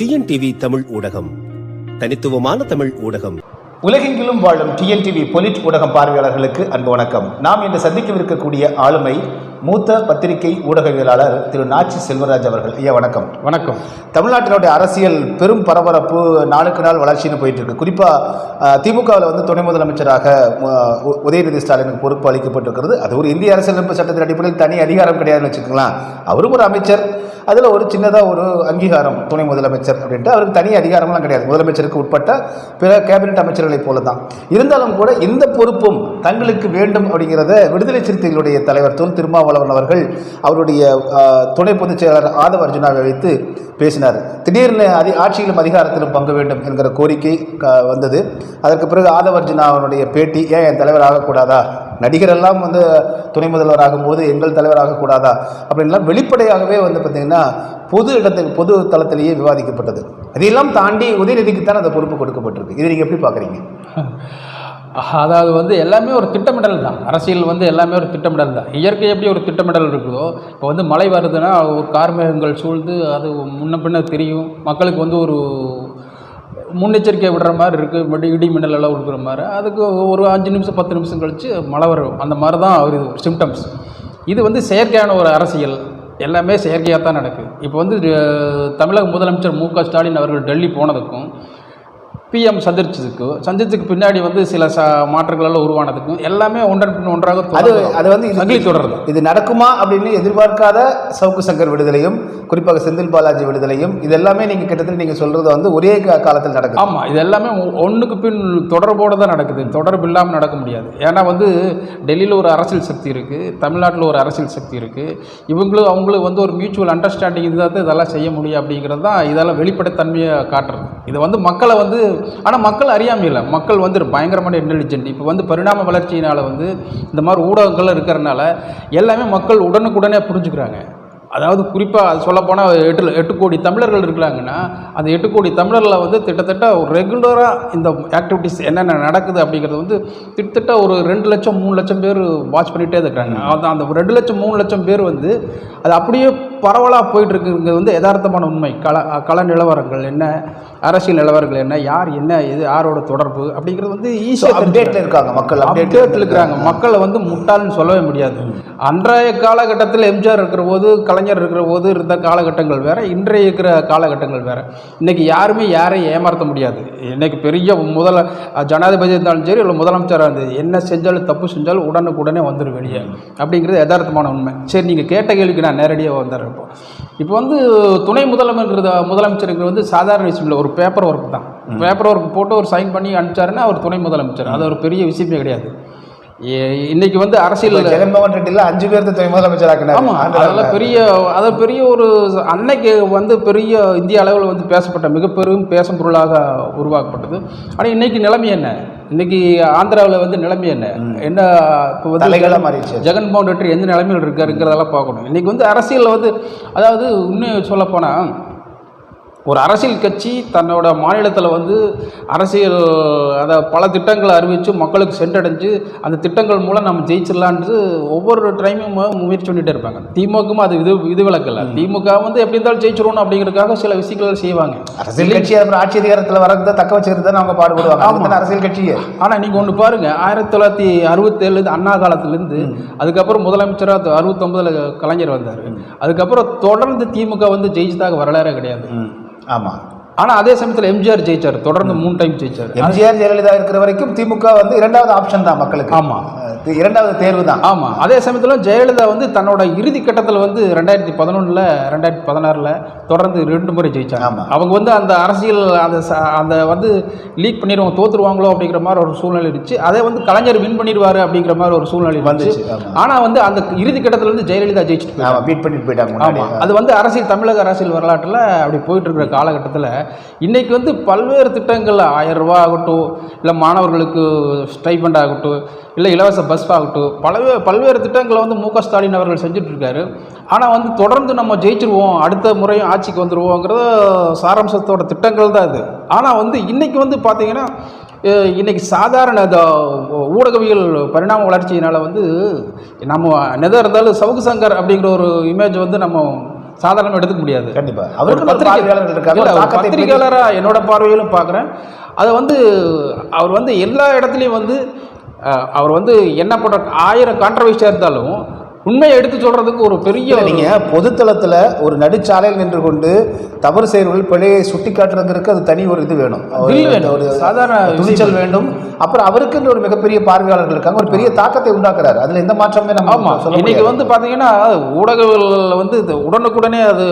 TNTV Tamil ஊடகம், தனித்துவமான தமிழ் ஊடகம். உலகெங்கிலும் வாழும் டிஎன்டிவி பொலிட் ஊடகம் பார்வையாளர்களுக்கு அன்பு வணக்கம். நாம் இன்று சந்திக்கவிருக்கக்கூடிய ஆளுமை மூத்த பத்திரிகை ஊடகவியலாளர் திரு நாச்சி செல்வராஜ் அவர்கள். ஐயா வணக்கம். வணக்கம். தமிழ்நாட்டினுடைய அரசியல் பெரும் பரபரப்பு நாளுக்கு நாள் வளர்ச்சின்னு போயிட்டு இருக்கு. குறிப்பாக திமுகவில் துணை முதலமைச்சராக உதயநிதி ஸ்டாலினுக்கு பொறுப்பு அளிக்கப்பட்டிருக்கிறது. அது ஒரு இந்திய அரசியலமைப்பு சட்டத்தின் அடிப்படையில் தனி அதிகாரம் கிடையாதுன்னு வச்சுக்கலாம். அவரும் ஒரு அமைச்சர், அதில் ஒரு சின்னதாக ஒரு அங்கீகாரம் துணை முதலமைச்சர் அப்படின்ட்டு அவருக்கு தனி அதிகாரம்லாம் கிடையாது. முதலமைச்சருக்கு உட்பட்ட பிற கேபினெட் அமைச்சர்களை போல தான். இருந்தாலும் கூட இந்த பொறுப்பும் தங்களுக்கு வேண்டும் அப்படிங்கிறத விடுதலை சிறுத்தைகளுடைய தலைவர் தொல் திருமாவளவன் அவர்கள் அவருடைய துணை பொதுச் செயலாளர் ஆதவ அர்ஜுனாவை வைத்து பேசினார். திடீர்னு ஆட்சியிலும் அதிகாரத்திலும் பங்கு வேண்டும் என்கிற கோரிக்கை வந்தது. அதற்கு பிறகு ஆதவ அர்ஜுனா அவருடைய பேட்டி, ஏன் என் தலைவர் ஆகக்கூடாதா, நடிகரெல்லாம் துணை முதல்வர் ஆகும்போது எங்கள் தலைவர் ஆகக்கூடாதா அப்படின்லாம் வெளிப்படையாகவே பார்த்தீங்கன்னா பொது தளத்திலேயே விவாதிக்கப்பட்டது. அதையெல்லாம் தாண்டி உதயநிதிக்குத்தான் அந்த பொறுப்பு கொடுக்கப்பட்டிருக்கு. இதை நீங்கள் எப்படி பார்க்குறீங்க? அதாவது எல்லாமே ஒரு திட்டமிடல் தான். அரசியல் எல்லாமே ஒரு திட்டமிடல் தான். இயற்கை எப்படி ஒரு திட்டமிடல் இருக்குதோ, இப்போ மழை வருதுன்னா ஒரு கார்மேகங்கள் சூழ்ந்து அது முன்ன பின்ன தெரியும். மக்களுக்கு ஒரு முன்னெச்சரிக்கை விடுற மாதிரி இருக்குது, இடி மின்னல் எல்லாம் கொடுக்குற மாதிரி. அதுக்கு ஒரு 5 நிமிஷம் 10 நிமிஷம் கழித்து மழை வரும். அந்த மாதிரி தான் ஒரு சிம்டம்ஸ். இது செயற்கையான ஒரு அரசியல், எல்லாமே செயற்கையாக தான் நடக்குது. இப்போ தமிழக முதலமைச்சர் மு க ஸ்டாலின் அவர்கள் டெல்லி போனதுக்கும் பிஎம் சந்திச்சதுக்கு பின்னாடி சில மாற்றங்களெல்லாம் உருவானதுக்கும் எல்லாமே ஒன்றன் பின் ஒன்றாக அது தொடருது. இது நடக்குமா அப்படின்னு எதிர்பார்க்காத சவுக்கு சங்கர் விடுதலையும், குறிப்பாக செந்தில் பாலாஜி விடுதலையும், இது எல்லாமே நீங்கள் கிட்டத்தட்ட நீங்கள் சொல்கிறது ஒரே காலத்தில் நடக்குது. ஆமாம், இது எல்லாமே ஒன்றுக்கு பின் தொடர்போடு தான் நடக்குது. தொடர்பு இல்லாமல் நடக்க முடியாது. ஏன்னா டெல்லியில் ஒரு அரசியல் சக்தி இருக்குது, தமிழ்நாட்டில் ஒரு அரசியல் சக்தி இருக்குது. அவங்களுக்கு ஒரு மியூச்சுவல் அண்டர்ஸ்டாண்டிங் இருந்தால் இதெல்லாம் செய்ய முடியும் அப்படிங்கிறது தான் இதெல்லாம் வெளிப்படைத்தன்மையை காட்டுறது. இது மக்களை ஆனால் மக்கள் அறியாமையில் மக்கள் பயங்கரமான இன்டெலிஜென்ட். இப்போ பரிணாம வளர்ச்சியினால் இந்த மாதிரி ஊடகங்கள் இருக்கிறனால எல்லாமே மக்கள் உடனுக்குடனே புரிஞ்சுக்கிறாங்க. அதாவது குறிப்பாக அது சொல்லப்போனால் 8 கோடி தமிழர்கள் இருக்கிறாங்கன்னா அந்த 8 கோடி தமிழரில் கிட்டத்தட்ட ஒரு ரெகுலராக இந்த ஆக்டிவிட்டீஸ் என்னென்ன நடக்குது அப்படிங்கிறது கிட்டத்தட்ட ஒரு 2 லட்சம் 3 லட்சம் பேர் வாட்ச் பண்ணிகிட்டே இருக்கிறாங்க. அந்த 2 லட்சம் 3 லட்சம் பேர் அது அப்படியே பரவலாக போயிட்டுருக்குங்கிறது யதார்த்தமான உண்மை. கள நிலவரங்கள் என்ன, அரசியல் நிலவரங்கள் என்ன, யார் என்ன, இது யாரோட தொடர்பு அப்படிங்கிறது ஈஸியாக அப்டேட்டில் இருக்காங்க. மக்கள் அப்டேட்டில் இருக்கிறாங்க. மக்களை முட்டாள்னு சொல்லவே முடியாது. அன்றைய காலகட்டத்தில் எம்ஜிஆர் இருக்கிற போது, கலைஞர் இருக்கிற போது இருந்த காலகட்டங்கள் வேறு, இன்றைய இருக்கிற காலகட்டங்கள் வேறு. இன்றைக்கி யாருமே யாரையும் ஏமாற்ற முடியாது. இன்றைக்கி பெரிய ஜனாதிபதி இருந்தாலும் சரி, இல்லை முதலமைச்சராக இருந்தது, என்ன செஞ்சாலும் தப்பு செஞ்சாலும் உடனுக்குடனே வந்துடும் வெளியே அப்படிங்கிறது யதார்த்தமான உண்மை. சரி, நீங்கள் கேட்ட கேள்விக்கு நான் நேரடியாக வந்துடுறேன். இப்போ துணை முதலமைச்சருங்கிறது சாதாரண விஷயம் இல்லை, ஒரு பேப்பர் ஒர்க் தான். பேப்பர் ஒர்க் போட்டு ஒரு சைன் பண்ணி அனுப்பிச்சாருன்னா அவர் துணை முதலமைச்சர். அது ஒரு பெரிய விஷயமே கிடையாது. இன்னைக்கு அரசியல் ஜெகன்மோகன் ரெட்டியில் 5 பேர் துணை முதலமைச்சராக. ஆமாம், அதெல்லாம் பெரிய ஒரு அன்னைக்கு பெரிய இந்திய அளவில் பேசப்பட்ட மிகப்பெரும் பேசும் பொருளாக உருவாக்கப்பட்டது. ஆனால் இன்னைக்கு நிலைமை என்ன, இன்னைக்கு ஆந்திராவில் நிலைமை என்ன இப்போ ஜெகன்மோகன் ரெட்டி எந்த நிலைமையில் இருக்காருங்கிறதெல்லாம் பார்க்கணும். இன்னைக்கு அரசியலில் அதாவது இன்னும் சொல்லப்போனால் ஒரு அரசியல் கட்சி தன்னோட மாநிலத்தில் அரசியல் பல திட்டங்களை அறிவித்து மக்களுக்கு சென்றடைஞ்சு அந்த திட்டங்கள் மூலம் நம்ம ஜெயிச்சிடலான்ட்டு ஒவ்வொரு டைமும் முயற்சி பண்ணிகிட்டே இருப்பாங்க. திமுகவும் அது இது விளக்கல. திமுக எப்படி இருந்தாலும் ஜெயிச்சிடணும் அப்படிங்கிறதுக்காக சில விஷயங்கள் செய்வாங்க. அரசியல் கட்சி அப்புறம் ஆட்சி அதிகாரத்தில் வரதை தக்க வச்சுக்கிறது தான் அவங்க பாடுபடுவாங்க. ஆமாம், அரசியல் கட்சியே. ஆனால் நீங்கள் ஒன்று பாருங்கள், 1967 அண்ணா காலத்துலேருந்து அதுக்கப்புறம் முதலமைச்சராக 69 கலைஞர் வந்தார். அதுக்கப்புறம் தொடர்ந்து திமுக ஜெயிச்சதாக வரலாறே கிடையாது. ஆமாம். ஆனால் அதே சமயத்தில் எம்ஜிஆர் ஜெயிச்சார், தொடர்ந்து 3 டைம் ஜெயிச்சார். எம்ஜிஆர் ஜெயலலிதா இருக்கிற வரைக்கும் திமுக இரண்டாவது ஆப்ஷன் தான் மக்களுக்கு. ஆமாம், இரண்டாவது தேர்வு தான். ஆமாம். அதே சமயத்தில் ஜெயலலிதா தன்னோட இறுதி கட்டத்தில் 2011 2016 தொடர்ந்து 2 முறை ஜெயிச்சாங்க. ஆமாம். அவங்க அந்த அரசியல் அந்த லீக் பண்ணிடுவாங்க, தோற்றுருவாங்களோ அப்படிங்கிற மாதிரி ஒரு சூழ்நிலை இருந்துச்சு. அதே கலைஞர் வின் பண்ணிடுவார் அப்படிங்கிற மாதிரி ஒரு சூழ்நிலை வந்துச்சு. ஆனால் அந்த இறுதி கட்டத்தில் ஜெயலலிதா ஜெயிச்சுட்டு பீட் பண்ணிட்டு போயிட்டாங்க. ஆமாம், அது அரசியல் தமிழக அரசியல் வரலாற்றில் அப்படி போயிட்டு இருக்கிற காலகட்டத்தில் இன்னைக்கு பல்வேறு திட்டங்கள் 1000 ரூபா ஆகட்டும், இல்லை மாணவர்களுக்கு ஸ்டைபண்ட் ஆகட்டும், இல்லை இலவச பஸ் ஆகட்டும், பல்வேறு திட்டங்களை மு க ஸ்டாலின் அவர்கள் செஞ்சுட்டு இருக்காரு. ஆனால் தொடர்ந்து நம்ம ஜெயிச்சிருவோம், அடுத்த முறையும் ஆட்சிக்கு வந்துடுவோங்கிறது சாராம்சத்தோட திட்டங்கள் தான் இது. ஆனால் இன்னைக்கு பார்த்தீங்கன்னா இன்றைக்கி சாதாரண ஊடகவியல் பரிணாம வளர்ச்சியினால் நம்ம எதாக இருந்தாலும் சவுக்கு சங்கர் அப்படிங்கிற ஒரு இமேஜ் நம்ம சாதாரணமாக எடுத்துக்க முடியாது. கண்டிப்பாக அவருக்கு பத்திரிகையாளராக என்னோட பார்வையிலும் பார்க்குறேன். அதை வந்து அவர் வந்து எல்லா இடத்துலையும் வந்து அவர் வந்து என்ன பண்ணுற 1000 கான்ட்ரவர்சியாக இருந்தாலும் உண்மையை எடுத்து சொல்கிறதுக்கு ஒரு பெரிய நீங்கள் பொதுத்தளத்தில் ஒரு நடுச்சாலையில் நின்று கொண்டு தவறு செய்கிறவர்கள் பிழையை சுட்டி காட்டுறதுக்கு அது தனி ஒரு இது வேணும், ஒரு சாதாரண துணிச்சல் வேண்டும். அப்புறம் அவருக்கு ஒரு மிகப்பெரிய பார்வையாளர்கள் இருக்காங்க, ஒரு பெரிய தாக்கத்தை உண்டாக்குறாரு. அதில் எந்த மாற்றமே நம்ம ஆமாம். இன்னைக்கு வந்து பார்த்தீங்கன்னா ஊடகங்கள் வந்து உடனுக்குடனே அது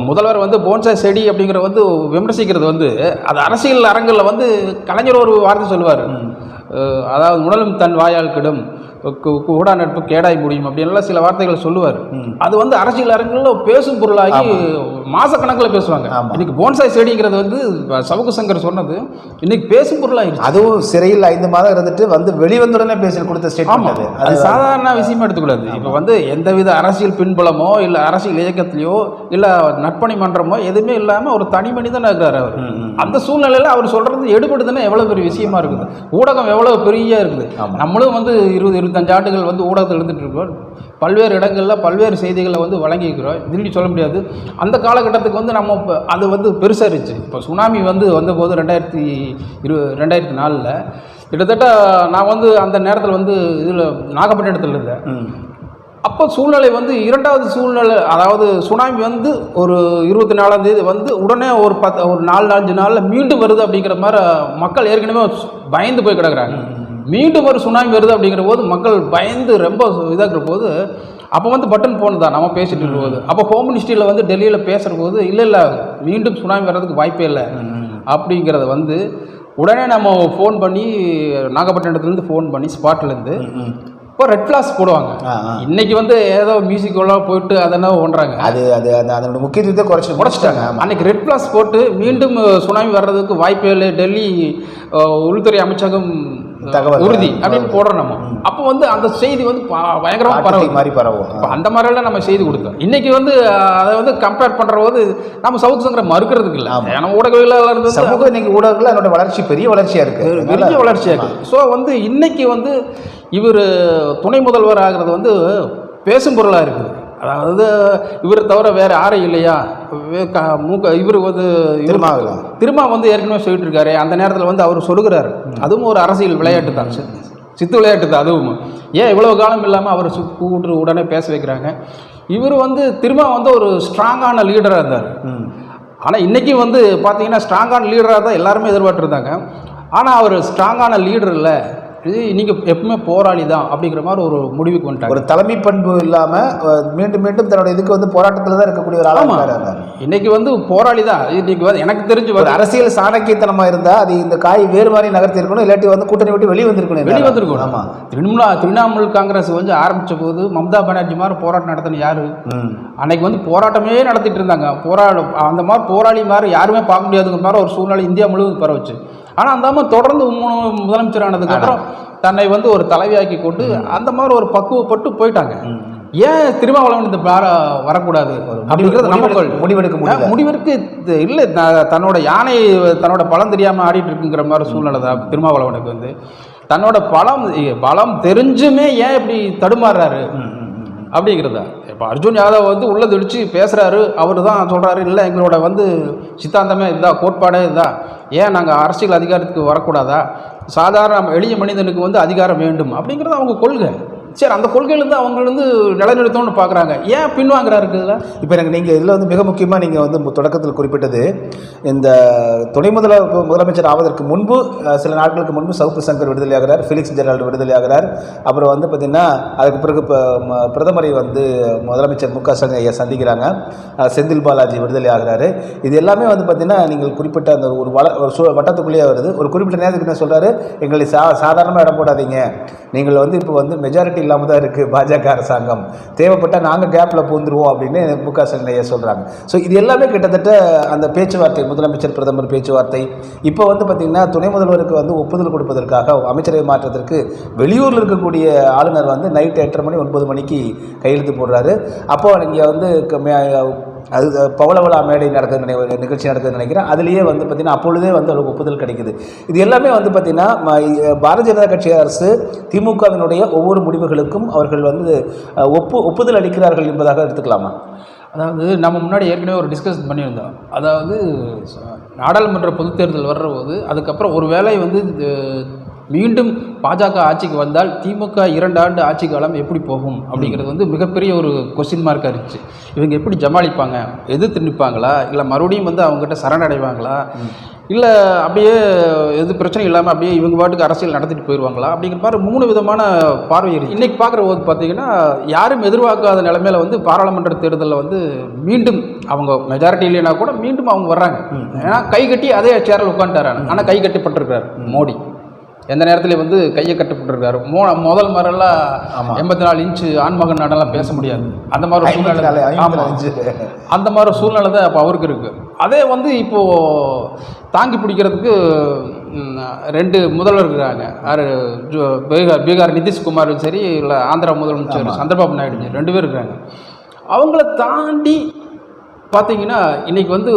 முதல்வர் வந்து போன்சாய் செடி அப்படிங்கிற வந்து விமர்சிக்கிறது வந்து அது அரசியல் அரங்கில் வந்து கலைஞர் ஒரு வார்த்தை சொல்லுவார், அதாவது உடலும் தன் வாயால் கிடும் கூடா நட்பு கேடாய் முடியும் அப்படின்லாம் சில வார்த்தைகளை சொல்லுவார். அது வந்து அரசியல் அரங்கில் பேசும் பொருளாகி மாசக்கணக்கில் பேசுவாங்க. இன்னைக்கு போன்சாய் செடிங்கிறது வந்து சவுக்கு சங்கர் சொன்னது இன்னைக்கு பேசும் பொருளாகிடுச்சு. அதுவும் சிறையில் 5 மாதம் இருந்துட்டு வந்து வெளிவந்துடனே பேசி கொடுத்த ஸ்டேட்மெண்ட். அது சாதாரண விஷயமா எடுத்துக்கூடாது. இப்போ வந்து எந்தவித அரசியல் பின்புலமோ இல்லை அரசியல் இயக்கத்திலையோ இல்லை நட்பணி மன்றமோ எதுவுமே இல்லாமல் ஒரு தனி மனிதனாக இருக்கிறார் அவர். அந்த சூழ்நிலையில் அவர் சொல்கிறது எடுபடுதுன்னா எவ்வளோ பெரிய விஷயமா இருக்குது. ஊடகம் எவ்வளோ பெரிய இருக்குது. நம்மளும் வந்து 20-25 ஆண்டுகள் வந்து ஊடகத்தில் இருந்துட்டு இருக்கோம். பல்வேறு இடங்களில் பல்வேறு செய்திகளை வந்து வழங்கிக்கிறோம். திரும்பி சொல்ல முடியாது. அந்த காலகட்டத்துக்கு வந்து நம்ம அது வந்து பெருசாக இருந்துச்சு. இப்போ சுனாமி வந்து வந்தபோது 2004 கிட்டத்தட்ட நான் வந்து அந்த நேரத்தில் வந்து இதில் நாகப்பட்டினத்தில் இருந்தேன். அப்போ சூழ்நிலை வந்து இரண்டாவது சூழ்நிலை, அதாவது சுனாமி வந்து ஒரு 24ஆம் தேதி வந்து உடனே ஒரு 4-5 நாளில் மீண்டும் வருது அப்படிங்கிற மாதிரி மக்கள் ஏற்கனவே பயந்து போய் கிடக்குறாங்க. மீண்டும் ஒரு சுனாமி வருது அப்படிங்கிற போது மக்கள் பயந்து ரொம்ப இதாகிற போது அப்போ வந்து பட்டன் ஃபோன் தான் நம்ம பேசிகிட்டு இருக்கும்போது, அப்போ ஹோம் மினிஸ்ட்ரியில் வந்து டெல்லியில் பேசுகிற போது இல்லை மீண்டும் சுனாமி வர்றதுக்கு வாய்ப்பே இல்லை அப்படிங்கிறத வந்து உடனே நம்ம ஃபோன் பண்ணி நாகப்பட்டினத்துலேருந்து ஃபோன் பண்ணி ஸ்பாட்லேருந்து இப்போ ரெட் ஃப்ளாஷ் போடுவாங்க. இன்னைக்கு வந்து ஏதோ மியூசிக்கெல்லாம் போயிட்டு அதெல்லாம் ஒன்றாங்க. அதோட முக்கியத்துவத்தை குறைச்சிட்டாங்க. அன்னைக்கு ரெட் ஃப்ளாஷ் போட்டு மீண்டும் சுனாமி வர்றதுக்கு வாய்ப்பே இல்லை, டெல்லி உள்துறை அமைச்சகம் உறுதி அப்படின்னு போடுறோம் நம்ம. அப்போ வந்து அந்த செய்தி வந்து பயங்கரமாக பரவும். இப்போ அந்த மாதிரிலாம் நம்ம செய்தி கொடுத்தோம். இன்னைக்கு வந்து அதை வந்து கம்பேர் பண்ணுற போது நம்ம சவுக்கு சங்கரை மறுக்கிறதுக்கு இல்லை. ஏன்னா ஊடகங்களாக இருந்தது சமூக இன்னைக்கு ஊடகங்கள் அதோட வளர்ச்சி பெரிய வளர்ச்சியாக இருக்குது, பெரிய வளர்ச்சியாக இருக்குது. ஸோ வந்து இன்னைக்கு வந்து இவர் துணை முதல்வர் ஆகிறது வந்து பேசும் பொருளாக இருக்குது. அதாவது இவர் தவிர வேறு யாரும் இல்லையா, இவர் வந்து திரும்ப வந்து ஏற்கனவே சொல்லிட்டு இருக்காரு. அந்த நேரத்தில் வந்து அவர் சொல்லுகிறார், அதுவும் ஒரு அரசியல் விளையாட்டு தான், சித்து விளையாட்டு தான். அதுவும் ஏன் இவ்வளோ காலம் இல்லாமல் அவர் கூட்டு உடனே பேச வைக்கிறாங்க. இவர் வந்து திரும்ப வந்து ஒரு ஸ்ட்ராங்கான லீடராக இருந்தார். ஆனால் இன்றைக்கி வந்து பார்த்தீங்கன்னா ஸ்ட்ராங்கான லீடராக தான் எல்லாருமே எதிர்பார்த்துருந்தாங்க. ஆனால் அவர் ஸ்ட்ராங்கான லீடர் இல்லை, நீங்கள் எப்பவுமே போராளி தான் அப்படிங்கிற மாதிரி ஒரு முடிவுக்கு வந்துட்டாங்க. ஒரு தலைமை பண்பு இல்லாமல் மீண்டும் மீண்டும் தன்னோட இதுக்கு வந்து போராட்டத்தில் தான் இருக்கக்கூடிய ஒரு ஆளாக இன்னைக்கு வந்து போராளி தான். இன்னைக்கு வந்து எனக்கு தெரிஞ்சு ஒரு அரசியல் சாணக்கியத்தனமாக இருந்தால் அது இந்த காய் வேறு மாதிரி நகர்த்தி இருக்கணும், இல்லாட்டி வந்து கூட்டணி விட்டு வெளியே வந்திருக்கணும். ஆமாம், திரிணாமுல் காங்கிரஸ் வந்து ஆரம்பித்த போது மம்தா பானர்ஜி மாதிரி போராட்டம் நடத்தின யாரு? அன்னைக்கு வந்து போராட்டமே நடத்திட்டு இருந்தாங்க. அந்த மாதிரி போராளி மாதிரி யாருமே பார்க்க முடியாதுங்கிற மாதிரி ஒரு சூழ்நிலை இந்தியா முழுவதும் பரவச்சு. ஆனால் அந்த அம்மா தொடர்ந்து முதலமைச்சர் ஆனதுக்கப்புறம் தன்னை வந்து ஒரு தலைவியாக்கி கொண்டு அந்த மாதிரி ஒரு பக்குவப்பட்டு போயிட்டாங்க. ஏன் திருமாவளவன் இந்த வரக்கூடாது அப்படிங்கிறது நமக்கு முடிவெடுக்க இல்லை. தன்னோட யானை தன்னோட பலம் தெரியாமல் ஆடிட்டு இருக்குங்கிற மாதிரி சூழ்நிலை தான் திருமாவளவனுக்கு வந்து. தன்னோட பலம் தெரிஞ்சுமே ஏன் இப்படி தடுமாறுறாரு அப்படிங்கிறதா. இப்போ அர்ஜுன் யாதவ் வந்து உள்ளது இடிச்சு பேசுகிறாரு. அவர் தான் சொல்கிறாரு, இல்லை எங்களோட வந்து சித்தாந்தமே இதுதான், கோட்பாடே இதுதான், ஏன் நாங்கள் அரசியல் அதிகாரத்துக்கு வரக்கூடாதா, சாதாரண எளிய மனிதனுக்கு வந்து அதிகாரம் வேண்டும் அப்படிங்கிறது அவங்க கொள்கை. சரி, அந்த கொள்கையிலேருந்து அவங்க வந்து நிலைநிறுத்தணும்னு பார்க்குறாங்க. ஏன் பின்வாங்கிறாரு இருக்குதுல? இப்போ எனக்கு நீங்கள் இதில் வந்து மிக முக்கியமாக நீங்கள் வந்து தொடக்கத்தில் குறிப்பிட்டது, இந்த துணை முதலமைச்சர் ஆவதற்கு முன்பு சில நாட்களுக்கு முன்பு சவுக்கு சங்கர் விடுதலையாகிறார், ஃபெலிக்ஸ் ஜெரால்டு விடுதலையாகிறார். அப்புறம் வந்து பார்த்திங்கன்னா அதுக்கு பிறகு இப்போ பிரதமரை வந்து முதலமைச்சர் மு க ஸ்டாலின் ஐயா சந்திக்கிறாங்க, செந்தில் பாலாஜி விடுதலை ஆகிறாரு. இது எல்லாமே வந்து பார்த்திங்கன்னா நீங்கள் குறிப்பிட்ட அந்த ஒரு வட்டத்துக்குள்ளேயே வருது. ஒரு குறிப்பிட்ட நேரத்துக்கு என்ன சொல்கிறாரு, எங்களை சாதாரணமாக இடம் போடாதீங்க, நீங்கள் வந்து இப்போ வந்து மெஜாரிட்டி இல்லாமல் தான் இருக்குது பாஜக அரசாங்கம், தேவைப்பட்டால் நாங்கள் கேப்பில் பூந்துருவோம் அப்படின்னு மு க ஸ்டாலின் ஐயா சொல்கிறாங்க. ஸோ இது எல்லாமே கிட்டத்தட்ட அந்த பேச்சுவார்த்தை, முதலமைச்சர் பிரதமர் பேச்சுவார்த்தை. இப்போ வந்து பார்த்திங்கன்னா துணை முதல்வருக்கு வந்து ஒப்புதல் கொடுப்பதற்காக அமைச்சரவை மாற்றத்திற்கு வெளியூரில் இருக்கக்கூடிய ஆளுநர் வந்து நைட் 8:30 மணி 9 மணிக்கு கையெழுத்து போடுறாரு. அப்போ இங்கே வந்து அது பவளவிழா மேடை நடக்குது நிகழ்ச்சி நடக்குதுன்னு நினைக்கிறேன். அதுலேயே வந்து பார்த்திங்கன்னா அப்பொழுதே வந்து அவருக்கு ஒப்புதல் கிடைக்குது. இது எல்லாமே வந்து பார்த்திங்கன்னா பாரதிய ஜனதா கட்சி அரசு திமுகவினுடைய ஒவ்வொரு முடிவுகளுக்கும் அவர்கள் வந்து ஒப்புதல் அளிக்கிறார்கள் என்பதாக எடுத்துக்கலாமா? அதாவது நம்ம முன்னாடி ஏற்கனவே ஒரு டிஸ்கஷன் பண்ணியிருந்தோம். அதாவது நாடாளுமன்ற பொதுத் தேர்தல் வர்றபோது அதுக்கப்புறம் ஒரு வேளை வந்து மீண்டும் பாஜக ஆட்சிக்கு வந்தால் திமுக 2 ஆண்டு ஆட்சி காலம் எப்படி போகும் அப்படிங்கிறது வந்து மிகப்பெரிய ஒரு கொஸ்டின் மார்க்காக இருந்துச்சு. இவங்க எப்படி ஜமாளிப்பாங்க, எதிர்த்து நிற்பாங்களா, இல்லை மறுபடியும் வந்து அவங்ககிட்ட சரணடைவாங்களா, இல்லை அப்படியே எது பிரச்சனை இல்லாமல் அப்படியே இவங்க பாட்டுக்கு அரசியல் நடத்திட்டு போயிடுவாங்களா அப்படிங்கிற மாதிரி 3 விதமான பார்வை இருக்குது. இன்றைக்கி பார்க்குற போது பார்த்திங்கன்னா யாரும் எதிர்பார்க்காத நிலைமையில் வந்து பாராளுமன்ற தேர்தலில் வந்து மீண்டும் அவங்க மெஜாரிட்டி இல்லைன்னா கூட மீண்டும் அவங்க வர்றாங்க. ஏன்னா கை கட்டி அதே சேரில் உட்காந்துட்டாராங்க. ஆனால் கை கட்டப்பட்டிருக்கிறார் மோடி. எந்த நேரத்தில் வந்து கையை கட்டப்பட்டிருக்காரு. முதல் மாதிரிலாம் 84 இன்ச்சு ஆண்மகன் நாடெல்லாம் பேச முடியாது. அந்த மாதிரி சூழ்நிலை, அந்த மாதிரி சூழ்நிலை தான் அப்போ அவருக்கு இருக்குது. அதே வந்து இப்போது தாங்கி பிடிக்கிறதுக்கு 2 முதல்வர் இருக்கிறாங்க. பீகார் நிதிஷ்குமாரும் சரி, இல்லை ஆந்திரா முதலமைச்சர் சந்திரபாபு நாயுடு 2 பேர் இருக்கிறாங்க. அவங்கள தாண்டி பார்த்தீங்கன்னா இன்றைக்கி வந்து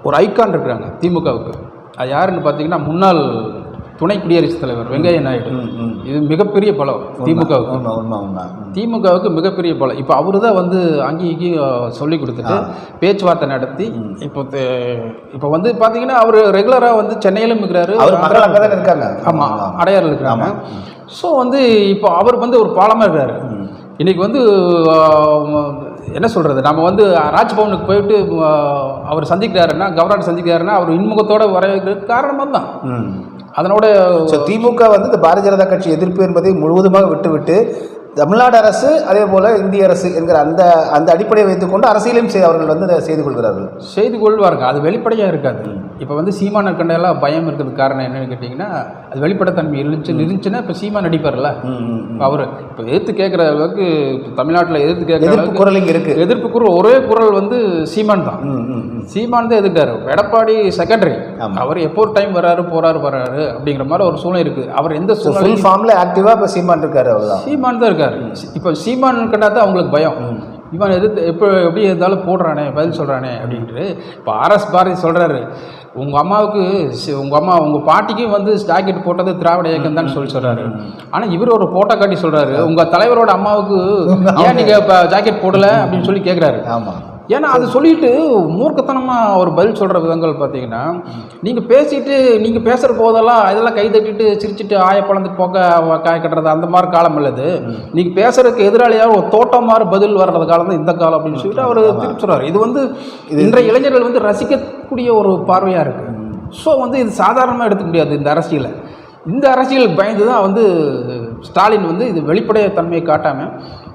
ஒரு ஐக்கான் இருக்கிறாங்க திமுகவுக்கு. அது யாருன்னு பார்த்தீங்கன்னா முன்னாள் துணை குடியரசுத் தலைவர் வெங்கையா நாயுடு. இது மிகப்பெரிய பலம் திமுகவுக்கு மிகப்பெரிய பலம். இப்போ அவரு தான் வந்து அங்கேயும் சொல்லி கொடுத்துட்டு பேச்சுவார்த்தை நடத்தி இப்போ வந்து பார்த்தீங்கன்னா அவர் ரெகுலராக வந்து சென்னையிலும் இருக்கிறாரு, இருக்காங்க. ஆமாம், அடையாறில் இருக்கிறாங்க. ஸோ வந்து இப்போ அவர் வந்து ஒரு பாலமாக இருக்கிறாரு. இன்றைக்கி வந்து என்ன சொல்கிறது, நம்ம வந்து ராஜ்பவனுக்கு போயிட்டு அவர் சந்திக்கிறாருன்னா, கவர்னர் சந்திக்கிறாருன்னா அவர் இன்முகத்தோடு வர வைக்கிறதுக்கு காரணமாக தான். அதனோட திமுக வந்து இந்த பாரதிய ஜனதா கட்சி எதிர்ப்பு என்பதை முழுவதுமாக விட்டுவிட்டு தமிழ்நாடு அரசு அதே போல் இந்திய அரசு என்கிற அந்த அடிப்படையை வைத்துக்கொண்டு அரசியலையும் அவர்கள் வந்து செய்து கொள்வார்கள். அது வெளிப்படையாக இருக்காது. இப்போ வந்து சீமான கண்டையெல்லாம் பயம் இருக்கிறதுக்கு காரணம் என்னன்னு கேட்டிங்கன்னா, அது வெளிப்படைத்தன்மை இருந்துச்சுன்னா இப்போ சீமான் நடிப்பார்ல, அவர் இப்போ எதிர்த்து கேட்குற அளவுக்கு இப்போ தமிழ்நாட்டில் எதிர்த்து கேட்குற குரல் இங்கே இருக்குது. எதிர்ப்பு குரல் ஒரே குரல் வந்து சீமான் தான். சீமான் தான் எதிர்த்தார். எடப்பாடி செகண்டரி, அவர் எப்போ ஒரு டைம் வராரு அப்படிங்கிற மாதிரி ஒரு சூழ்நிலை இருக்குது. அவர் எந்த சூழ்நிலை ஃபார்மில் ஆக்டிவாக இப்போ சீமான் இருக்காரு. சீமான் தான் இருக்காரு. இப்போ சீமான் கண்டா தான் அவங்களுக்கு பயம். இவன் எப்படி இருந்தாலும் போடுறானே, பதில் சொல்கிறானே அப்படின்ட்டு. இப்போ ஆர்எஸ் பாரதி சொல்கிறாரு, உங்கள் பாட்டிக்கும் வந்து ஜாக்கெட் போட்டது திராவிட இயக்கம் தான் சொல்கிறாரு. ஆனால் இவர் ஒரு போட்டோ காட்டி சொல்கிறாரு, உங்கள் தலைவரோட அம்மாவுக்கு ஏன் நீங்கள் இப்போ ஜாக்கெட் போடலை அப்படின்னு சொல்லி கேட்குறாரு. ஆமாம். ஏன்னா அது சொல்லிட்டு மூர்க்கத்தனமாக ஒரு பதில் சொல்கிற விதங்கள் பார்த்தீங்கன்னா, நீங்கள் பேசுகிற போதெல்லாம் இதெல்லாம் கை தட்டிட்டு சிரிச்சிட்டு பழந்துட்டு போக்க காய கட்டுறது அந்த மாதிரி காலம் இல்லது. நீங்கள் பேசுறதுக்கு எதிராளியாக ஒரு தோட்டம் மாதிரி பதில் வர்றது காலம் தான் இந்த காலம் அப்படின்னு சொல்லிட்டு அவர் திருப்பி சொல்கிறார். இது வந்து இன்றைய இளைஞர்கள் வந்து ரசிக்கக்கூடிய ஒரு பார்வையாக இருக்குது. ஸோ வந்து இது சாதாரணமாக எடுத்துக்க முடியாது. இந்த அரசியல் பயந்து தான் வந்து ஸ்டாலின் வந்து இது வெளிப்படைய தன்மையை காட்டாமல்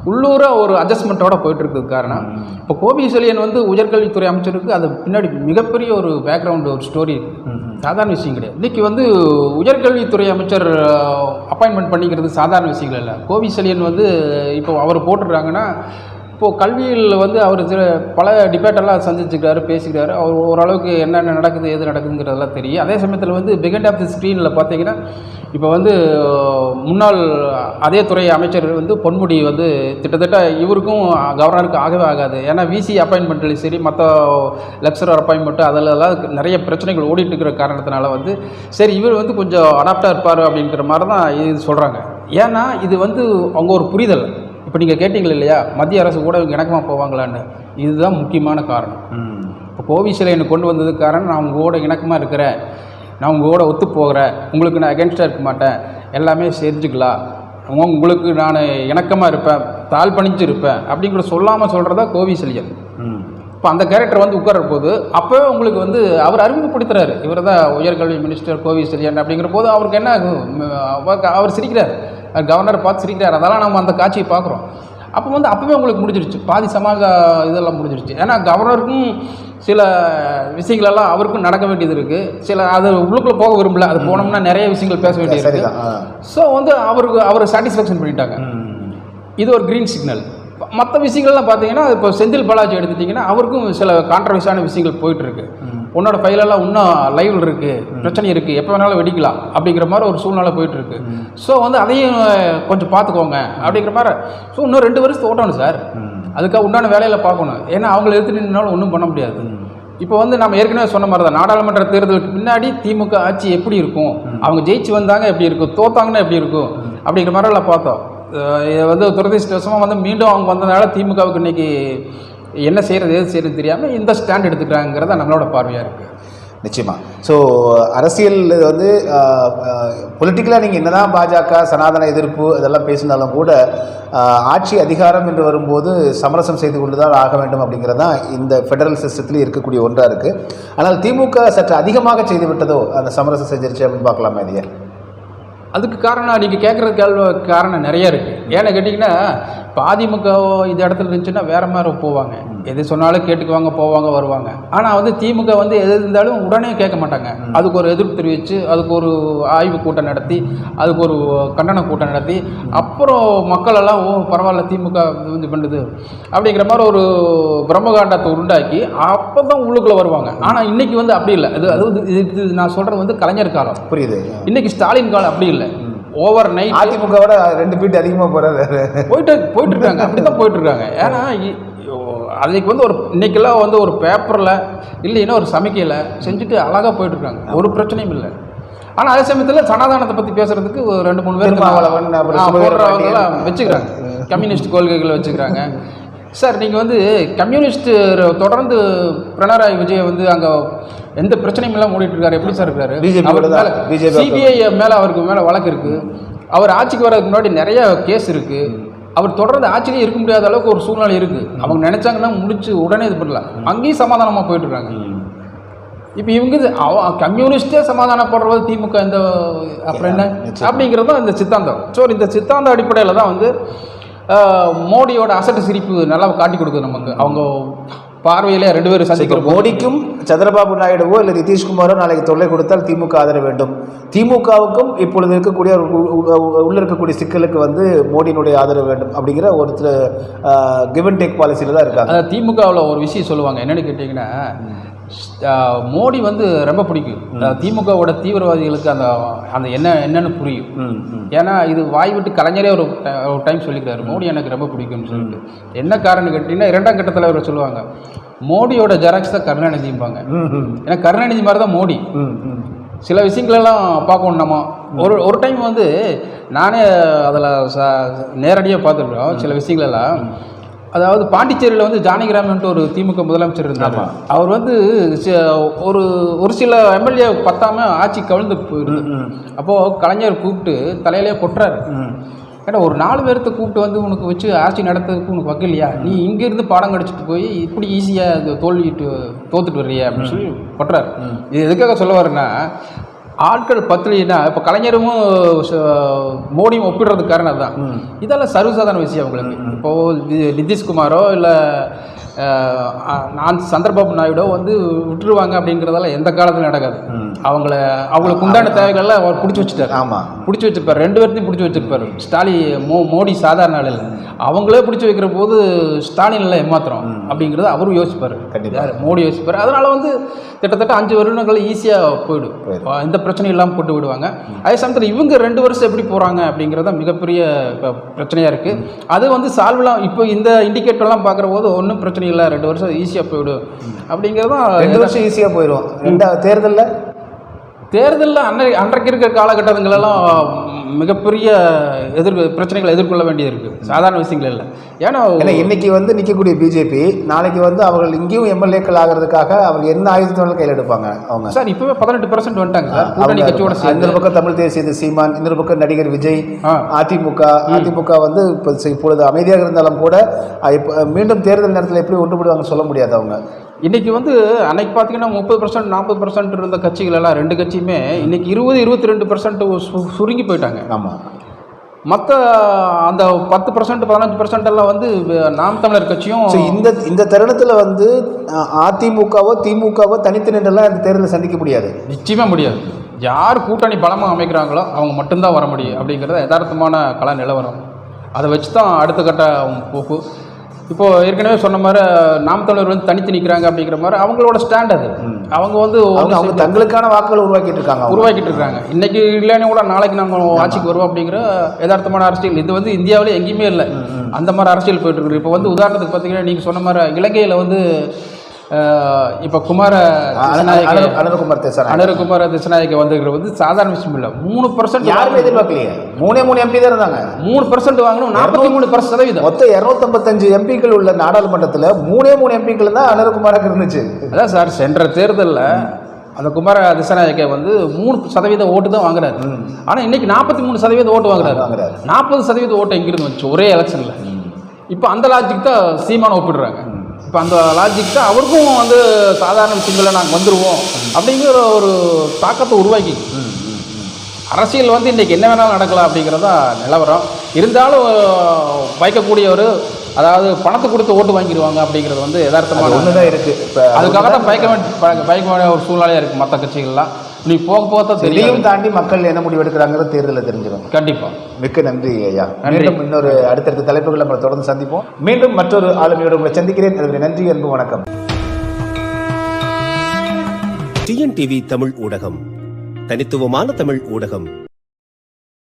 உள்ளூராக ஒரு அட்ஜஸ்ட்மெண்ட்டோட போயிட்டுருக்கு. காரணம் இப்போ கோபி செழியன் வந்து உயர்கல்வித்துறை அமைச்சருக்கு அது பின்னாடி மிகப்பெரிய ஒரு பேக்ரவுண்டு, ஒரு ஸ்டோரி இருக்குது. சாதாரண விஷயம் கிடையாது. இன்றைக்கி வந்து உயர்கல்வித்துறை அமைச்சர் அப்பாயின்மெண்ட் பண்ணிக்கிறது சாதாரண விஷயங்கள் இல்லை. கோபி செழியன் வந்து இப்போ அவர் போட்டுருக்காங்கன்னா, இப்போது கல்வியில் வந்து அவர் பல டிபேட்டெல்லாம் சந்திச்சுக்கிறாரு, பேசிக்கிறாரு. அவர் ஓரளவுக்கு என்னென்ன நடக்குது, எது நடக்குதுங்கிறதெல்லாம் தெரியும். அதே சமயத்தில் வந்து பிஹைண்ட் ஆஃப் தி ஸ்க்ரீனில் பார்த்தீங்கன்னா, இப்போ வந்து முன்னாள் அதே துறை அமைச்சர் வந்து பொன்முடி வந்து கிட்டத்தட்ட இவருக்கும் கவர்னருக்கு ஆகவே ஆகாது. ஏன்னா விசி அப்பாயின்மெண்ட்லையும் சரி, மற்ற லெக்சரர் அப்பாயின்மெண்ட்டு அதிலெல்லாம் நிறைய பிரச்சனைகள் ஓடிட்டு இருக்கிற காரணத்தினால வந்து சரி இவர் வந்து கொஞ்சம் அடாப்டாக இருப்பார் அப்படிங்கிற மாதிரி தான் இது சொல்கிறாங்க. ஏன்னா இது வந்து அவங்க ஒரு புரிதல். இப்போ நீங்கள் கேட்டிங்கள் இல்லையா, மத்திய அரசு கூட இணக்கமாக போவாங்களான்னு, இதுதான் முக்கியமான காரணம். இப்போ கோவிஷீல்டு கொண்டு வந்ததுக்கு காரணம், நான் உங்களோட இணக்கமாக இருக்கிறேன், நான் உங்களோட ஒத்து போகிறேன், உங்களுக்கு நான் அகென்ஸ்டாக இருக்க மாட்டேன், எல்லாமே செஞ்சுக்கலாம், உங்களுக்கு நான் இணக்கமாக இருப்பேன், தாழ் பணிஞ்சு இருப்பேன் அப்படிங்கிற சொல்லாமல் சொல்கிறதா கோவிஷீல்டு. இப்போ அந்த கேரக்டர் வந்து உட்கார போது அப்போவே உங்களுக்கு வந்து அவர் அறிமுகப்படுத்துகிறாரு, இவர் தான் உயர்கல்வி மினிஸ்டர் கோவிஷீல்டு அப்படிங்கிற போது அவருக்கு என்ன அவர் சிரிக்கிறார், கவர்னரை பார்த்து சிரிக்கிறார். அதெல்லாம் நம்ம அந்த காட்சியை பார்க்குறோம். அப்போ வந்து அப்போவே உங்களுக்கு முடிஞ்சிருச்சு, பாதி சமாஜ இதெல்லாம் முடிஞ்சிருச்சு. ஏன்னா கவர்னருக்கும் சில விஷயங்களெல்லாம் அவருக்கும் நடக்க வேண்டியது இருக்குது. சில அது உள்ளுக்குள்ளே போக விரும்பல, அது போனோம்னா நிறைய விஷயங்கள் பேச வேண்டியது இருக்குது. ஸோ வந்து அவர் சாட்டிஸ்ஃபேக்ஷன் பண்ணிட்டாங்க. இது ஒரு க்ரீன் சிக்னல். மற்ற விஷயங்கள்லாம் பார்த்தீங்கன்னா, இப்போ செந்தில் பாலாஜி எடுத்துட்டிங்கன்னா அவருக்கும் சில கான்ட்ரவர்சியான விஷயங்கள் போயிட்டுருக்கு. உன்னோட ஃபைலெல்லாம் இன்னும் லைவில் இருக்குது, பிரச்சனை இருக்குது, எப்போ வேணாலும் வெடிக்கலாம் அப்படிங்கிற மாதிரி ஒரு சூழ்நிலை போயிட்டுருக்கு. ஸோ வந்து அதையும் கொஞ்சம் பார்த்துக்கோங்க அப்படிங்கிற மாதிரி. ஸோ இன்னும் 2 வருஷத்துக்கு ஓட்டணும் சார், அதுக்காக உண்டான வேலையில் பார்க்கணும். ஏன்னா அவங்கள எடுத்து நின்னாலும் ஒன்றும் பண்ண முடியாது. இப்போ வந்து நம்ம ஏற்கனவே சொன்ன மாதிரி தான், நாடாளுமன்ற தேர்தலுக்கு முன்னாடி திமுக ஆட்சி எப்படி இருக்கும், அவங்க ஜெயிச்சு வந்தாங்க எப்படி இருக்கும், தோத்தாங்கன்னா எப்படி இருக்கும் அப்படிங்கிற மாதிரிலாம் பார்த்தோம். இதை வந்து துரதிருஷ்டவசமாக வந்து மீண்டும் அவங்க வந்ததுனால திமுகவுக்கு இன்றைக்கி என்ன செய்கிறது எது செய்கிறது தெரியாமல் இந்த ஸ்டாண்ட் எடுத்துக்கிறாங்கிறத நம்மளோட பார்வையாக இருக்குது. நிச்சயமாக. ஸோ அரசியல் வந்து பொலிட்டிக்கலாக நீங்கள் என்ன தான் பாஜக சனாதன எதிர்ப்பு இதெல்லாம் பேசினாலும் கூட ஆட்சி அதிகாரம் என்று வரும்போது சமரசம் செய்து கொண்டு தான் ஆக வேண்டும் அப்படிங்கிறது தான் இந்த ஃபெடரல் சிஸ்டத்துலேயும் இருக்கக்கூடிய ஒன்றாக இருக்குது. ஆனால் திமுக சற்று அதிகமாக செய்து விட்டதோ அந்த சமரசம் செஞ்சிருச்சு அப்படின்னு பார்க்கலாமா இதையே? அதுக்கு காரணம் நீங்கள் கேட்குறது காரணம் நிறைய இருக்குது. ஏன்னு கேட்டிங்கன்னா இப்போ அதிமுக இந்த இடத்துல இருந்துச்சுன்னா வேறு மாதிரி போவாங்க, எது சொன்னாலும் கேட்டுக்குவாங்க, போவாங்க வருவாங்க. ஆனால் வந்து திமுக வந்து எது இருந்தாலும் உடனே கேட்க மாட்டாங்க. அதுக்கு ஒரு எதிர்ப்பு தெரிவித்து, அதுக்கு ஒரு ஆய்வு கூட்டம் நடத்தி, அதுக்கு ஒரு கண்டன கூட்டம் நடத்தி, அப்புறம் மக்களெல்லாம் பரவாயில்ல திமுக இது பண்ணுது அப்படிங்கிற மாதிரி ஒரு பிரம்மகாண்டத்தை உண்டாக்கி அப்போ தான் உள்ளுக்குள்ளே வருவாங்க. ஆனால் இன்றைக்கி வந்து அப்படி இல்லை. இது நான் சொல்கிறது வந்து கலைஞர் காலம், புரியுது. இன்றைக்கி ஸ்டாலின் காலம் அப்படி இல்லை. ஓவர் நைட் அதிமுகவோட 2 ஃபீட் அதிகமாக போயிட்டு இருக்காங்க. அப்படி தான் போயிட்டுருக்காங்க. ஏன்னா அதுக்கு வந்து ஒரு இன்றைக்கெல்லாம் வந்து ஒரு பேப்பரில் இல்லைன்னா ஒரு சமைக்கையில் செஞ்சுட்டு அழகாக போயிட்டுருக்காங்க, ஒரு பிரச்சனையும் இல்லை. ஆனால் அதே சமயத்தில் சனாதானத்தை பற்றி பேசுகிறதுக்கு ஒரு 2-3 பேர் போடுறவங்களாம் வச்சுக்கிறாங்க, கம்யூனிஸ்ட் கொள்கைகளை வச்சுக்கிறாங்க. சார் நீங்கள் வந்து கம்யூனிஸ்ட் தொடர்ந்து பினராயி விஜய் வந்து அங்கே எந்த பிரச்சனையும் எல்லாம் மூடிட்டு இருக்காரு, எப்படி சார் இருக்காரு? சிபிஐ மேலே அவருக்கு மேலே வழக்கு இருக்குது. அவர் ஆட்சிக்கு வர்றதுக்கு முன்னாடி நிறைய கேஸ் இருக்குது. அவர் தொடர்ந்து ஆட்சியிலே இருக்க முடியாத அளவுக்கு ஒரு சூழ்நிலை இருக்குது. அவங்க நினச்சாங்கன்னா முடிச்சு உடனே இது பண்ணலாம், அங்கேயும் சமாதானமாக போயிட்டுருக்காங்க. இப்போ இவங்க கம்யூனிஸ்டே சமாதானப்படுறது திமுக இந்த அப்புறம் என்ன அப்படிங்கிறதும் இந்த சித்தாந்தம். ஸோ இந்த சித்தாந்த அடிப்படையில் தான் வந்து மோடியோட அசட்டு சிரிப்பு நல்லா காட்டி கொடுக்குது நமக்கு. அவங்க பார்வையிலே 2 பேரும் சந்திக்கிற மோடிக்கும் சந்திரபாபு நாயுடுவோ இல்லை நிதிஷ்குமாரோ நாளைக்கு தொல்லை கொடுத்தால் திமுக ஆதரவு வேண்டும். திமுகவுக்கும் இப்பொழுது இருக்கக்கூடிய உள்ள இருக்கக்கூடிய சிக்கலுக்கு வந்து மோடியினுடைய ஆதரவு வேண்டும் அப்படிங்கிற ஒருத்தர் கிவ் அண்ட் டேக் பாலிசியில் தான் இருக்காங்க. அதாவது திமுகவில் ஒரு விஷயம் சொல்லுவாங்க, என்னென்னு கேட்டிங்கன்னா மோடி வந்து ரொம்ப பிடிக்கும். திமுகவோட தீவிரவாதிகளுக்கு அந்த அந்த என்னன்னு புரியும். ஏன்னா இது வாய் விட்டு கலைஞரே ஒரு டைம் சொல்லிக்கிறாரு, மோடி எனக்கு ரொம்ப பிடிக்கும்னு சொல்லிட்டு. என்ன காரணம் கேட்டிங்கன்னா 2ஆம் கட்டத்தில் அவர் சொல்லுவாங்க, மோடியோட ஜெராக்ஸ் தான் கருணாநிதிம்பாங்க. ஏன்னா கருணாநிதி மாதிரி தான் மோடி. சில விஷயங்களெல்லாம் பார்க்கணும் நம்ம. ஒரு டைம் வந்து நானே அதில் நேரடியாக பார்த்துருக்கோம் சில விஷயங்களெல்லாம். அதாவது பாண்டிச்சேரியில் வந்து ஜானகிராமன்ட்டு ஒரு திமுக முதலமைச்சர் இருந்தார். அவர் வந்து ஒரு சில எம்எல்ஏ பத்தாமல் ஆட்சி கவிழ்ந்து போயிருக்கு. அப்போது கலைஞர் கூப்பிட்டு தலையிலே கொட்டுறாரு. ஏன்னா ஒரு 4 பேர்த்த கூப்பிட்டு வந்து உனக்கு வச்சு ஆட்சி நடத்துறதுக்கு உனக்கு வக்கலையா, நீ இங்கேருந்து பாடம் கடிச்சிட்டு போய் இப்படி ஈஸியாக தோத்துட்டு வர்றியா அப்படின்னு சொல்லி கொட்டுறாரு. இது எதுக்காக சொல்ல வரேன்னா, ஆட்கள் பத்தலைன்னா இப்போ கலைஞரும் மோடியும் ஒப்பிடுறதுக்கு காரணம் தான். இதெல்லாம் சர்வசாதாரண விஷயம் அவங்களுக்கு. இப்போது நிதிஷ்குமாரோ இல்லை சந்திரபாபு நாயுடோ வந்து விட்டுருவாங்க அப்படிங்கிறதெல்லாம் எந்த காலத்தில் நடக்காது. அவங்களுக்கு உண்டான தேவைகள்லாம் அவர் பிடிச்சி வச்சுட்டார். ஆமாம், பிடிச்சி வச்சுருப்பார். 2 பேர்த்தையும் பிடிச்சி வச்சுருப்பார். மோடி சாதாரண ஆள் இல்லை, அவங்களே பிடிச்சி வைக்கிற போது ஸ்டாலினில் ஏமாத்திரம் அப்படிங்கிறத அவரும் யோசிப்பார். கண்டிப்பாக மோடி யோசிப்பார். அதனால் வந்து கிட்டத்தட்ட 5 வருடங்கள் ஈஸியாக போயிடும், எந்த பிரச்சனையும் இல்லாமல் போட்டு விடுவாங்க. அதே சமயத்தில் இவங்க 2 வருஷம் எப்படி போகிறாங்க அப்படிங்கிறத மிகப்பெரிய பிரச்சனையாக இருக்குது. அது வந்து சால்வ்லாம் இப்போ இந்த இண்டிகேட்டர்லாம் பார்க்குற போது ஒன்றும் பிரச்சனை இல்லை, 2 வருஷம் ஈஸியாக போயிடும் அப்படிங்கிறதான். 2 வருஷம் ஈஸியாக போயிடும். 2வது தேர்தலில் அன்றைக்கு இருக்கிற காலகட்டங்களெல்லாம் மிகப்பெரிய பிரச்சனைகளை எதிர்கொள்ள வேண்டியது இருக்குது, சாதாரண விஷயங்கள் இல்லை. ஏன்னா இன்னைக்கு வந்து நிற்கக்கூடிய பிஜேபி நாளைக்கு வந்து அவர்கள் இங்கேயும் எம்எல்ஏக்கள் ஆகிறதுக்காக அவங்க என்ன ஆயுதத்தோட கையில் எடுப்பாங்க அவங்க. சார் இப்போவே 18% வந்துட்டாங்க சார் கூட்டணி கட்சியோட. இந்த பக்கம் தமிழ் தேசிய சீமான், இன்னொரு பக்கம் நடிகர் விஜய், அதிமுக வந்து இப்பொழுது அமைதியாக இருந்தாலும் கூட மீண்டும் தேர்தல் நேரத்தில் எப்படி ஒன்றுபடுவாங்க சொல்ல முடியாது அவங்க. இன்றைக்கி வந்து அன்னைக்கு பார்த்தீங்கன்னா 30% 40% இருந்த கட்சிகள் எல்லாம் 2 கட்சியுமே இன்றைக்கி 20-22% சுருங்கி போயிட்டாங்க. ஆமாம், மற்ற அந்த 10% 15% எல்லாம் வந்து நாம் தமிழர் கட்சியும். இந்த தருணத்தில் வந்து அதிமுகவோ திமுகவோ தனித்து நின்றெல்லாம் இந்த தேர்தலை சந்திக்க முடியாது, நிச்சயமாக முடியாது. யார் கூட்டணி பலமாக அமைக்கிறாங்களோ அவங்க மட்டும்தான் வர முடியும் அப்படிங்கிறத யதார்த்தமான கல நிலவரம். அதை வச்சு தான் அடுத்த கட்ட போக்கு. இப்போ ஏற்கனவே சொன்ன மாதிரி நாம் தமிழர் வந்து தனித்து நிற்கிறாங்க அப்படிங்கிற மாதிரி அவங்களோட ஸ்டாண்ட் அது. அவங்க வந்து அவங்க தங்களுக்கான வாக்குகளை உருவாக்கிட்டு இருக்காங்க. இன்னைக்கு இல்லைன்னு கூட நாளைக்கு நாங்கள் ஆட்சிக்கு வருவோம் அப்படிங்கிற யதார்த்தமான அரசியல் இது வந்து இந்தியாவிலே எங்கேயுமே இல்லை. அந்த மாதிரி அரசியல் போயிட்டு இருக்கு. இப்போ வந்து உதாரணத்துக்கு பார்த்தீங்கன்னா நீங்கள் சொன்ன மாதிரி இலங்கையில் வந்து இப்போ அனுரகுமார திசாநாயக்க வந்து சாதாரண விஷயம் இல்லை. 3% யாருமே எதிர்பார்க்கலையே. 3 MP தான் இருந்தாங்க. 3% வாங்கணும். 43% மொத்தம் 255 எம்பிக்கள் உள்ள நாடாளுமன்றத்தில் 3 எம்பிக்கள் தான் அனுரகுமாருக்கு இருந்துச்சு. அதான் சார், சென்ற தேர்தலில் அந்த குமார திசாநாயக்க வந்து 3% ஓட்டு தான் வாங்குறாரு. ஆனால் இன்னைக்கு 43% ஓட்டு வாங்குறாரு. 40% ஓட்டு எங்கிருந்து வந்துச்சு ஒரே எலெக்ஷனில். இப்போ அந்த லாஜிக் தான் சீமான ஒப்பிடுறாங்க. இப்போ அந்த லாஜிக் தான் அவருக்கும் வந்து சாதாரண விஷயங்களில் நாங்கள் வந்துடுவோம் அப்படிங்கிற ஒரு தாக்கத்தை உருவாக்கி அரசியல் வந்து இன்றைக்கி என்ன வேணாலும் நடக்கலாம் அப்படிங்கிறதா நிலவரம். இருந்தாலும் வைக்கக்கூடியவர் அதாவது பணத்தை கொடுத்து ஓட்டு வாங்கிடுவாங்க அப்படிங்கிறது வந்து யதார்த்தமாக ஒன்று தான் இருக்குது. இப்போ அதுக்காக தான் பயக்க வேண்டிய ஒரு சூழ்நிலையாக இருக்குது மற்ற கட்சிகள்லாம். நீ போக போக தான் தெரியும். தாண்டி மக்கள் என்ன முடிவு எடுக்கிறாங்கிற தேர்தலில் தெரிஞ்சிடும். கண்டிப்பாக. மிக்க நன்றி ஐயா. மீண்டும் இன்னொரு அடுத்தடுத்த தலைப்புகளை நம்ம தொடர்ந்து சந்திப்போம். மீண்டும் மற்றொரு ஆளுமையோடு உங்களை சந்திக்கிறேன். நன்றி, அன்பு, வணக்கம். டிஎன்டிவி தமிழ் ஊடகம், தனித்துவமான தமிழ் ஊடகம்.